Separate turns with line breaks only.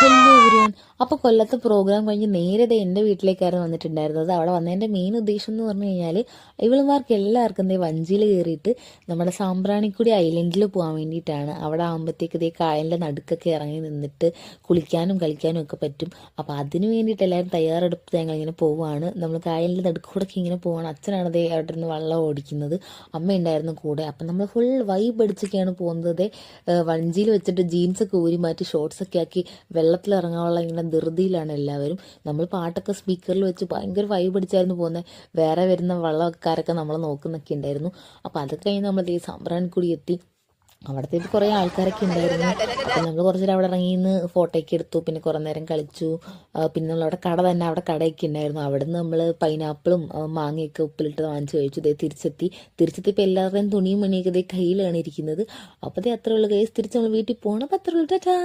Hello everyone. അപ്പോൾ കൊല്ലത്തെ programme കഴിഞ്ഞ് നേരെ ദേ എൻ്റെ വീട്ടിലേക്കായിരുന്നു വന്നിട്ടുണ്ടായിരുന്നത്. അവിടെ വന്നതിൻ്റെ മെയിൻ ഉദ്ദേശം എന്ന് പറഞ്ഞു കഴിഞ്ഞാൽ ഇവളുമാർക്ക് എല്ലാവർക്കും ദേ വഞ്ചിയിൽ കയറിയിട്ട് നമ്മുടെ സാമ്പ്രാണിക്കുടി ഐലൻഡിൽ പോകാൻ വേണ്ടിയിട്ടാണ്. അവിടെ ആകുമ്പോഴത്തേക്ക് ദേ കായലിൻ്റെ നടുക്കൊക്കെ ഇറങ്ങി നിന്നിട്ട് കുളിക്കാനും കളിക്കാനും ഒക്കെ പറ്റും. അപ്പോൾ അതിന് വേണ്ടിയിട്ട് എല്ലാവരും തയ്യാറെടുത്ത് ഞങ്ങളിങ്ങനെ പോവുകയാണ്. നമ്മൾ കായലിൻ്റെ നടുക്കൂടൊക്കെ ഇങ്ങനെ പോവാണ്. അച്ഛനാണ് ദേ അവിടെ നിന്ന് വള്ളം ഓടിക്കുന്നത്, അമ്മ ഉണ്ടായിരുന്നു കൂടെ. അപ്പം നമ്മൾ ഫുൾ വൈബ് അടിച്ചൊക്കെയാണ് പോകുന്നത്. വഞ്ചിയിൽ വെച്ചിട്ട് ജീൻസൊക്കെ ഊരി മാറ്റി ഷോർട്സൊക്കെ ആക്കി വെള്ളത്തിലിറങ്ങാനുള്ള ഇങ്ങനെ ധൃതിയിലാണ് എല്ലാവരും. നമ്മൾ പാട്ടൊക്കെ സ്പീക്കറിൽ വെച്ച് ഭയങ്കര വൈബ് അടിച്ചായിരുന്നു പോകുന്നത്. വേറെ വരുന്ന വള്ളക്കാരൊക്കെ നമ്മൾ നോക്കുന്നൊക്കെ ഉണ്ടായിരുന്നു. അപ്പോൾ അതൊക്കെ കഴിഞ്ഞ് നമ്മൾ ഈ സാമ്പ്രാണിക്കുടി എത്തി. അവിടുത്തെ കുറേ ആൾക്കാരൊക്കെ ഉണ്ടായിരുന്നു. അപ്പം നമ്മൾ കുറച്ച് നേരം അവിടെ ഇറങ്ങി നിന്ന് ഫോട്ടോയൊക്കെ എടുത്തു. പിന്നെ കുറേ നേരം കളിച്ചു. പിന്നെ നമ്മളവിടെ കട തന്നെ, അവിടെ കടയൊക്കെ ഉണ്ടായിരുന്നു. അവിടെ നിന്ന് നമ്മൾ പൈനാപ്പിളും മാങ്ങയൊക്കെ ഉപ്പിലിട്ട് വാങ്ങിച്ച് കഴിച്ചു. ഇതേ തിരിച്ചെത്തിയപ്പോൾ എല്ലാവരുടെയും തുണിയും മണിയൊക്കെ ഇതേ കയ്യിലാണ് ഇരിക്കുന്നത്. അപ്പോൾ അത്രേ ഉള്ളൂ ഗൈസ്. തിരിച്ച് നമ്മൾ വീട്ടിൽ പോകണം. അപ്പോൾ അത്രേ ഉള്ളൂ. ടാറ്റാ.